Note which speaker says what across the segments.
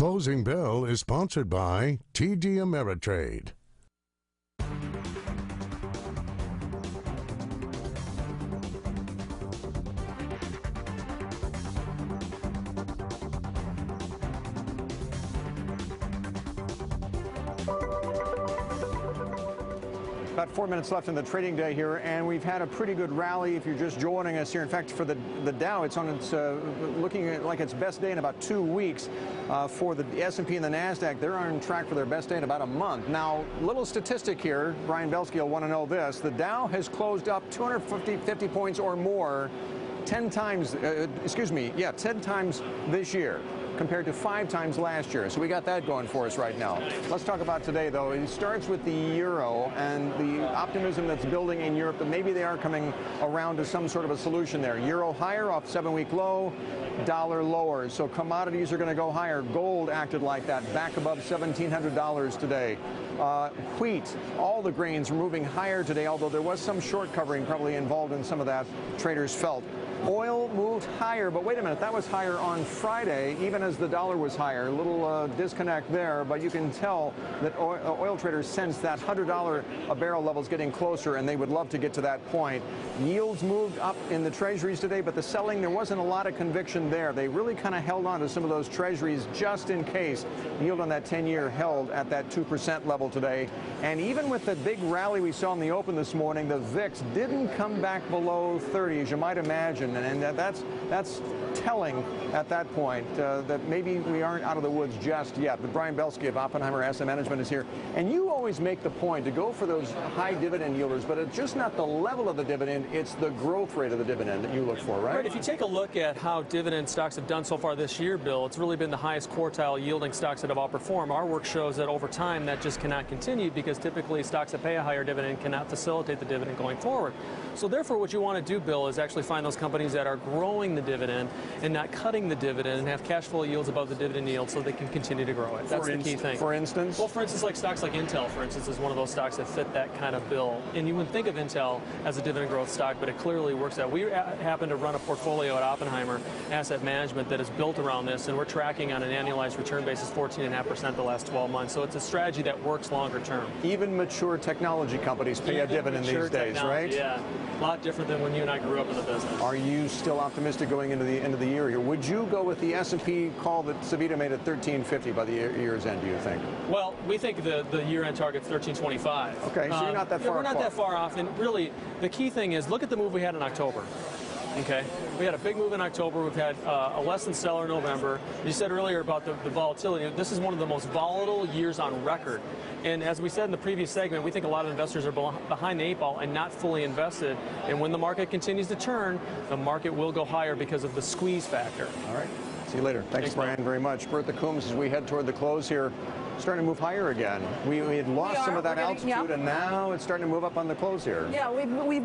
Speaker 1: Closing Bell is sponsored by TD Ameritrade.
Speaker 2: About 4 minutes left in the trading day here, and we've had a pretty good rally if you're just joining us here. In fact, for the Dow, it's on its looking at like its best day in about 2 weeks. For the S&P and the NASDAQ, they're on track for their best day in about a month. Now, little statistic here, Brian Belsky will want to know this. The Dow has closed up 250 points or more 10 times, 10 times this year, compared to 5 times last year. So we got that going for us right now. Let's talk about today, though. It starts with the euro and the optimism that's building in Europe that maybe they are coming around to some sort of a solution there. Euro higher off 7-week low, dollar lower. So commodities are going to go higher. Gold acted like that, back above $1,700 today. Wheat, all the grains are moving higher today, although there was some short covering probably involved in some of that, traders felt. Oil moved higher, but wait a minute, that was higher on Friday, even as the dollar was higher. A little disconnect there, but you can tell that oil traders sense that $100 a barrel level is getting closer, and they would love to get to that point. Yields moved up in the treasuries today, but the selling, there wasn't a lot of conviction there. They really kind of held on to some of those treasuries just in case. Yield on that 10-year held at that 2% level today. And even with the big rally we saw in the open this morning, the VIX didn't come back below 30, as you might imagine. And that's telling at that point that maybe we aren't out of the woods just yet. But Brian Belsky of Oppenheimer Asset Management is here. And you always make the point to go for those high dividend yielders, but it's just not the level of the dividend, it's the growth rate of the dividend that you look for, right?
Speaker 3: Right. If you take a look at how dividend stocks have done so far this year, Bill, it's really been the highest quartile yielding stocks that have outperformed. Our work shows that over time that just cannot continue because typically stocks that pay a higher dividend cannot facilitate the dividend going forward. So therefore what you want to do, Bill, is actually find those companies that are growing the dividend and not cutting the dividend and have cash flow yields above the dividend yield so they can continue to grow it. That's the key thing.
Speaker 2: For instance?
Speaker 3: Well, for instance, like stocks like Intel, for instance, is one of those stocks that fit that kind of bill. And you wouldn't think of Intel as a dividend growth stock, but it clearly works out. We happen to run a portfolio at Oppenheimer Asset Management that is built around this, and we're tracking on an annualized return basis 14.5% the last 12 months. So it's a strategy that works longer term.
Speaker 2: Even mature technology companies pay a dividend these days, right?
Speaker 3: Yeah, a lot different than when you and I grew up in the business.
Speaker 2: Are you still optimistic going into the end of the year here? Would you go with the S&P call that Savita made at 1350 by the year's end, do you think?
Speaker 3: Well, we think the year-end target's 1325.
Speaker 2: Okay, so you're not that far off.
Speaker 3: We're not that far off, and really, the key thing is look at the move we had in October. Okay, we had a big move in October. We've had a less than stellar November. You said earlier about the volatility. This is one of the most volatile years on record. And as we said in the previous segment, we think a lot of investors are behind the 8 ball and not fully invested. And when the market continues to turn, the market will go higher because of the squeeze factor.
Speaker 2: All right. See you later. Thanks, Brian, very much. Bertha Coombs, as we head toward the close here, starting to move higher again. We had lost some of that altitude, and now it's starting to move up on the close here.
Speaker 4: Yeah, we've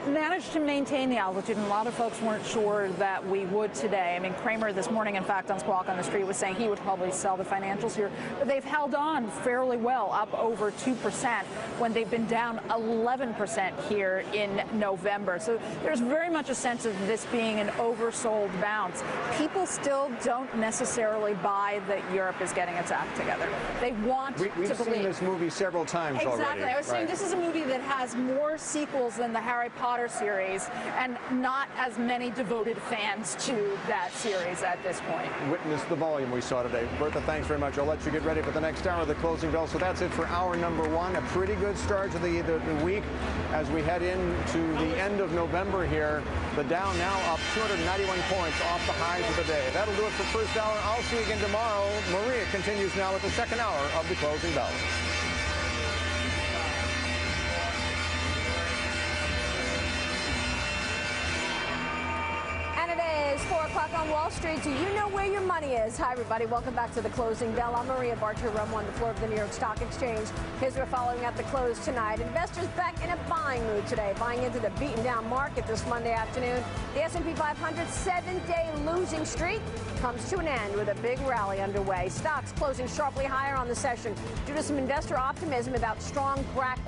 Speaker 4: managed to maintain the altitude, and a lot of folks weren't sure that we would today. I mean, Kramer this morning, in fact, on Squawk on the Street was saying he would probably sell the financials here. But they've held on fairly well, up over 2% when they've been down 11% here in November. So there's very much a sense of this being an oversold bounce. People still don't necessarily buy that Europe is getting its act together. They want to believe.
Speaker 2: We've seen this movie several times already.
Speaker 4: Exactly. I was saying this is a movie that has more sequels than the Harry Potter series and not as many devoted fans to that series at this point.
Speaker 2: Witness the volume we saw today. Bertha, thanks very much. I'll let you get ready for the next hour of the closing bell. So that's it for hour number 1. A pretty good start to the week as we head into the end of November here. The Dow now up 291 points off the highs of the day. That'll do it for first hour. I'll see you again tomorrow. Maria continues now with the second hour of the closing bell.
Speaker 5: And it is 4 o'clock on Wall Street. Do you know where your money is? Hi, everybody. Welcome back to the closing bell. I'm Maria Bartiromo on the floor of the New York Stock Exchange. Here's what we're following at the close tonight. Investors back in a buying mood today, buying into the beaten down market this Monday afternoon. The S&P 500 7-day losing streak comes to an end with a big rally underway. Stocks closing sharply higher on the session due to some investor optimism about strong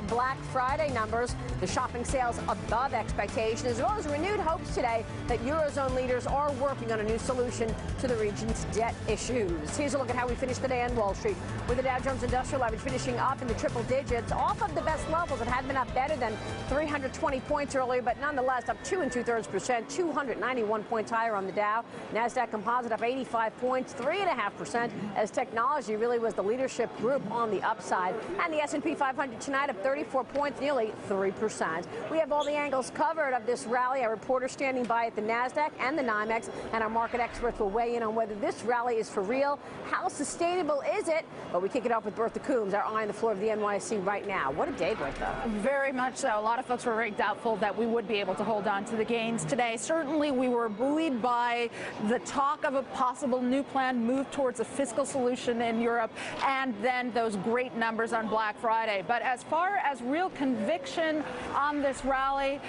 Speaker 5: Black Friday numbers, the shopping sales above expectation, as well as renewed hopes today that Eurozone leaders are working on a new solution to the region's debt issues. Here's a look at how we finished the day on Wall Street, with the Dow Jones Industrial Average finishing up in the triple digits, off of the best levels. It had been up better than 320 points earlier, but nonetheless up 2 2/3%, 291 points higher on the Dow. NASDAQ Composite up 85 points, 3.5%, as technology really was the leadership group on the upside. And the S&P 500 tonight up 34 points, nearly 3%. We have all the angles covered of this rally. Our reporter standing by at the NASDAQ and the NYMEX, and our market experts will weigh in on whether this rally is for real. How sustainable is it? But we kick it off with Bertha Coombs, our eye on the floor of the NYSE right now. What a day, Bertha.
Speaker 4: Very much so. A lot of folks were very doubtful that we would be able to hold on to the gains today. Certainly, we were buoyed by the talk of a possible new plan move towards a fiscal solution in Europe, and then those great numbers on Black Friday. But as far as real conviction on this rally,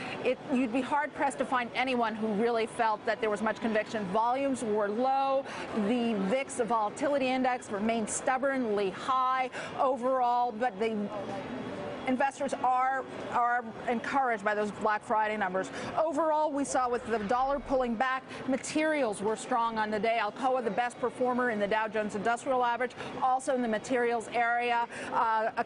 Speaker 4: you'd be hard-pressed to find anyone who really felt that there was much conviction. Volumes were low. The VIX, the volatility index, remained stubbornly high overall, but investors are encouraged by those Black Friday numbers. Overall, we saw with the dollar pulling back, materials were strong on the day. Alcoa, the best performer in the Dow Jones Industrial Average, also in the materials area.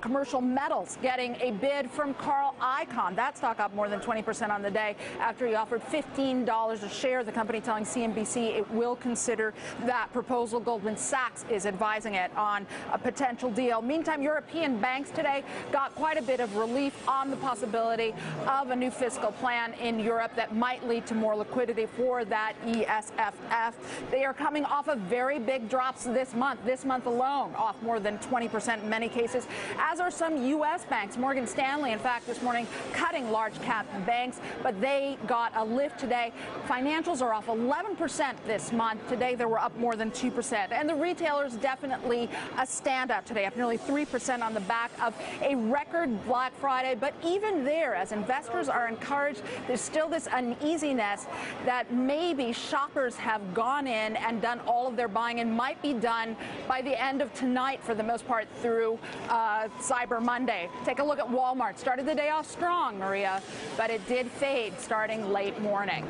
Speaker 4: Commercial metals getting a bid from Carl Icahn. That stock up more than 20% on the day after he offered $15 a share. The company telling CNBC it will consider that proposal. Goldman Sachs is advising it on a potential deal. Meantime, European banks today got quite a bit of relief on the possibility of a new fiscal plan in Europe that might lead to more liquidity for that ESFF. They are coming off of very big drops this month alone, off more than 20% in many cases, as are some U.S. banks. Morgan Stanley, in fact, this morning cutting large cap banks, but they got a lift today. Financials are off 11% this month. Today, they were up more than 2%. And the retailers definitely a standout today, up nearly 3% on the back of a record Black Friday. But even there, as investors are encouraged, there's still this uneasiness that maybe shoppers have gone in and done all of their buying and might be done by the end of tonight for the most part through Cyber Monday. Take a look at Walmart. Started the day off strong, Maria, but it did fade starting late morning.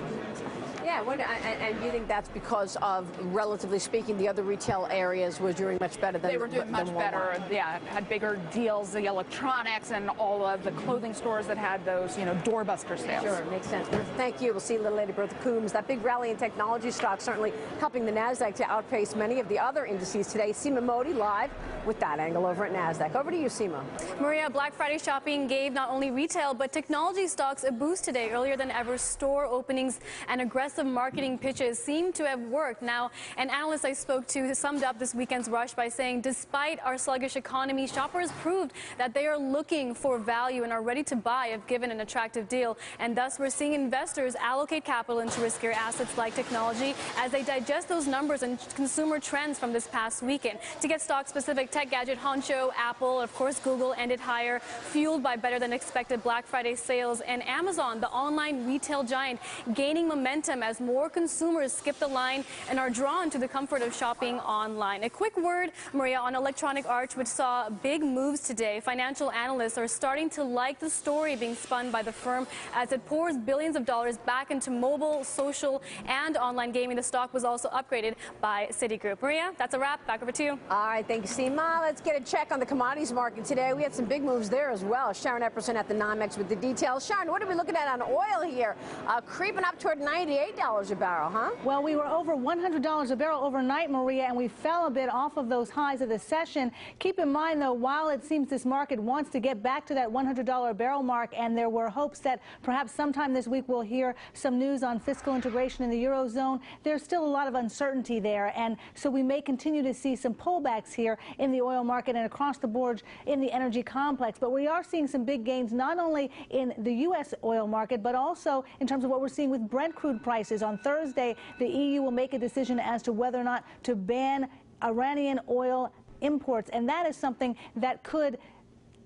Speaker 5: Yeah, and you think that's because of, relatively speaking, the other retail areas were doing much better than
Speaker 4: they were doing much better. Yeah, had bigger deals, the electronics and all of the clothing stores that had those, doorbuster sales.
Speaker 5: Sure, makes sense. Thank you. We'll see you a little later, Bertha Coombs. That big rally in technology stocks certainly helping the NASDAQ to outpace many of the other indices today. Seema Modi live with that angle over at NASDAQ. Over to you, Seema.
Speaker 6: Maria, Black Friday shopping gave not only retail but technology stocks a boost today. Earlier than ever, store openings and aggressive marketing pitches seem to have worked. Now, an analyst I spoke to summed up this weekend's rush by saying, despite our sluggish economy, shoppers proved that they are looking for value and are ready to buy if given an attractive deal. And thus, we're seeing investors allocate capital into riskier assets like technology as they digest those numbers and consumer trends from this past weekend. To get stock-specific, tech gadget honcho, Apple, of course, Google ended higher, fueled by better than expected Black Friday sales, and Amazon, the online retail giant, gaining momentum as more consumers skip the line and are drawn to the comfort of shopping online. A quick word, Maria, on Electronic Arts, which saw big moves today. Financial analysts are starting to like the story being spun by the firm as it pours billions of dollars back into mobile, social, and online gaming. The stock was also upgraded by Citigroup. Maria, that's a wrap. Back over to you.
Speaker 5: All right, thank you, Seema. Let's get a check on the commodities market today. We had some big moves there as well. Sharon Epperson at the NYMEX with the details. Sharon, what are we looking at on oil here? Creeping up toward $98 a barrel, huh?
Speaker 7: Well, we were over $100 a barrel overnight, Maria, and we fell a bit off of those highs of the session. Keep in mind, though, while it seems this market wants to get back to that $100 a barrel mark, and there were hopes that perhaps sometime this week we'll hear some news on fiscal integration in the Eurozone, there's still a lot of uncertainty there, and so we may continue to see some pullbacks here in the oil market and across the board in the energy complex. But we are seeing some big gains not only in the U.S. oil market, but also in terms of what we're seeing with Brent crude prices. On Thursday, the EU will make a decision as to whether or not to ban Iranian oil imports, and that is something that could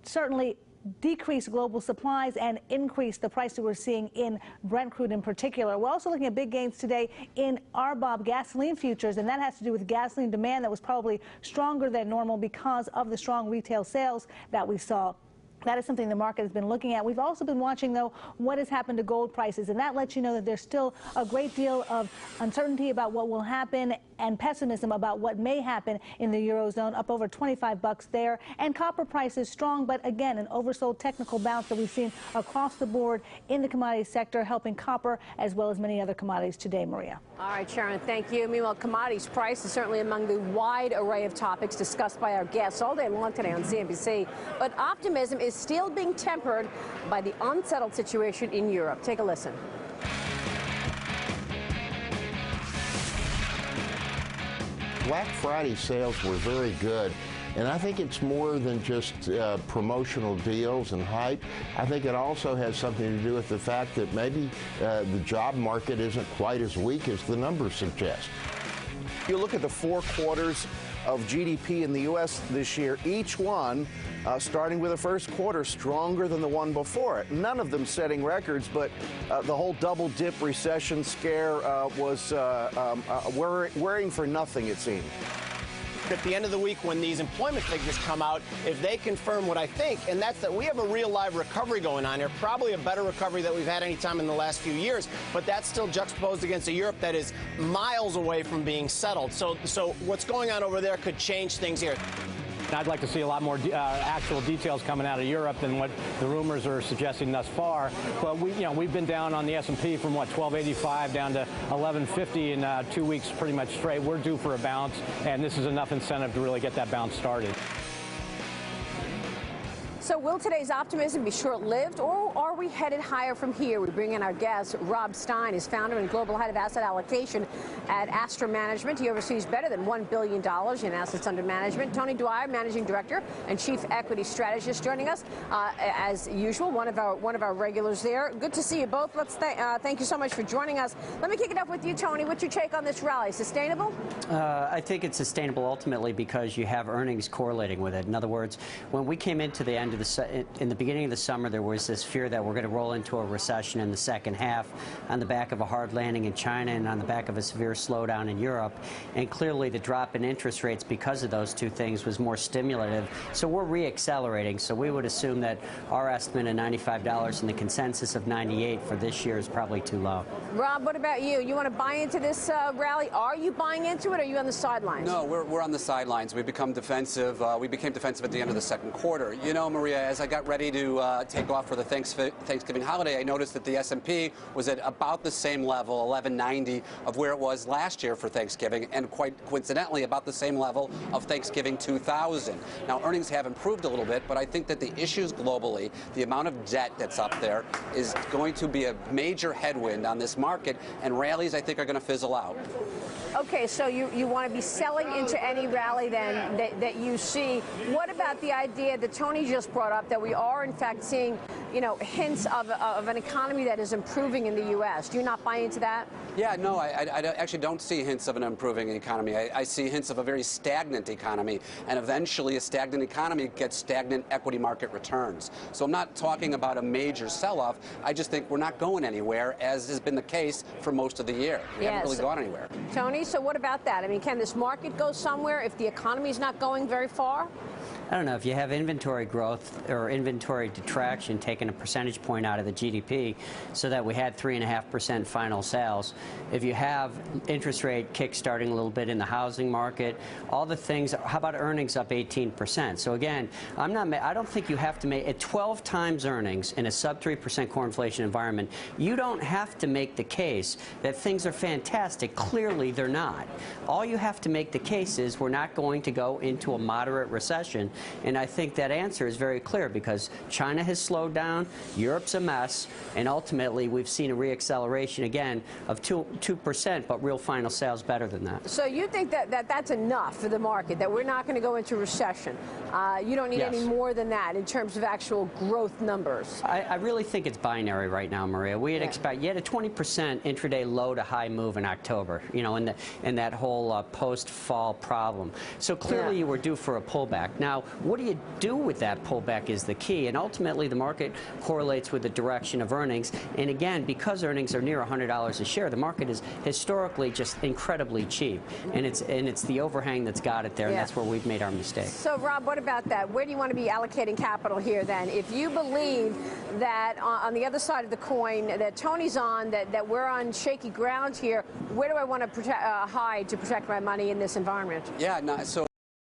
Speaker 7: certainly decrease global supplies and increase the price that we're seeing in Brent crude in particular. We're also looking at big gains today in RBOB gasoline futures, and that has to do with gasoline demand that was probably stronger than normal because of the strong retail sales that we saw. That is something the market has been looking at. We've also been watching, though, what has happened to gold prices, and that lets you know that there's still a great deal of uncertainty about what will happen and pessimism about what may happen in the Eurozone, up over 25 bucks there. And copper prices strong, but again, an oversold technical bounce that we've seen across the board in the commodity sector, helping copper as well as many other commodities today, Maria.
Speaker 5: All right, Sharon, thank you. Meanwhile, commodities price is certainly among the wide array of topics discussed by our guests all day long today on CNBC. But optimism is still being tempered by the unsettled situation in Europe. Take a listen.
Speaker 8: Black Friday sales were very good. And I think it's more than just promotional deals and hype. I think it also has something to do with the fact that maybe the job market isn't quite as weak as the numbers suggest.
Speaker 9: You look at the 4 quarters of GDP in the U.S. this year, each one starting with the first quarter stronger than the one before it. None of them setting records, but the whole double dip recession scare was worrying for nothing, it seemed.
Speaker 10: At the end of the week, when these employment figures come out, if they confirm what I think, and that's that we have a real live recovery going on here, probably a better recovery that we've had any time in the last few years, but that's still juxtaposed against a Europe that is miles away from being settled. So what's going on over there could change things here.
Speaker 11: I'd like to see a lot more actual details coming out of Europe than what the rumors are suggesting thus far. But we've been down on the S&P from what, 1285 down to 1150 in 2 weeks pretty much straight. We're due for a bounce, and this is enough incentive to really get that bounce started.
Speaker 5: So will today's optimism be short-lived, or are we headed higher from here? We bring in our guest, Rob Stein, is founder and global head of asset allocation at Astra Management. He oversees better than $1 billion in assets under management. Tony Dwyer, managing director and chief equity strategist, joining us as usual. One of our regulars there. Good to see you both. Let's thank you so much for joining us. Let me kick it up with you, Tony. What's your take on this rally? Sustainable?
Speaker 12: I think it's sustainable ultimately because you have earnings correlating with it. In other words, when we came into the end in the beginning of the summer, there was this fear that we're going to roll into a recession in the second half on the back of a hard landing in China and on the back of a severe slowdown in Europe. And clearly the drop in interest rates because of those two things was more stimulative. So we're re-accelerating. So we would assume that our estimate of $95 and the consensus of 98 for this year is probably too low.
Speaker 5: Rob, what about you? You want to buy into this rally? Are you buying into it, or are you on the sidelines?
Speaker 13: No, we're on the sidelines. We've become defensive. We became defensive at the end of the second quarter. You know, Maria, as I got ready to take off for the Thanksgiving holiday, I noticed that the S&P was at about the same level, 1190, of where it was last year for Thanksgiving, and quite coincidentally about the same level of Thanksgiving 2000. Now, earnings have improved a little bit, but I think that the issues globally, the amount of debt that's up there, is going to be a major headwind on this market, and rallies, I think, are going to fizzle out.
Speaker 5: Okay, so you want to be selling into any rally then that you see. What about the idea that Tony just brought up, that we are in fact seeing, you know, hints of an economy that is improving in the U.S.? Do you not buy into that?
Speaker 13: Yeah, no, I actually don't see hints of an improving economy. I see hints of a very stagnant economy, and eventually a stagnant economy gets stagnant equity market returns. So I'm not talking about a major sell-off. I just think we're not going anywhere, as has been the case for most of the year. We haven't really gone anywhere.
Speaker 5: Tony, so what about that? I mean, can this market go somewhere if the economy is not going very far?
Speaker 12: I don't know. If you have inventory growth or inventory detraction taking a percentage point out of the GDP so that we had 3.5% final sales, if you have interest rate kick-starting a little bit in the housing market, all the things, how about earnings up 18%? So again, I don't think you have to make, at 12 times earnings in a sub 3% core inflation environment, you don't have to make the case that things are fantastic. Clearly they're not. All you have to make the case is we're not going to go into a moderate recession. And I think that answer is very clear because China has slowed down, Europe's a mess, and ultimately we've seen a reacceleration again of 2%, but real final sales better than that.
Speaker 5: So you think that that's enough for the market, that we're not going to go into recession? You don't need any more than that in terms of actual growth numbers?
Speaker 12: I really think it's binary right now, Maria. We had expected, you had a 20% intraday low to high move in October, you know, in that whole post-fall problem. So clearly you were due for a pullback. Now, what do you do with that pullback is the key, and ultimately the market correlates with the direction of earnings. And again, because earnings are near $100 a share, the market is historically just incredibly cheap, and it's the overhang that's got it there, and that's where we've made our mistake.
Speaker 5: So, Rob, what about that? Where do you want to be allocating capital here then? If you believe that on the other side of the coin that Tony's on, that we're on shaky ground here, where do I want to hide to protect my money in this environment?
Speaker 13: Yeah, so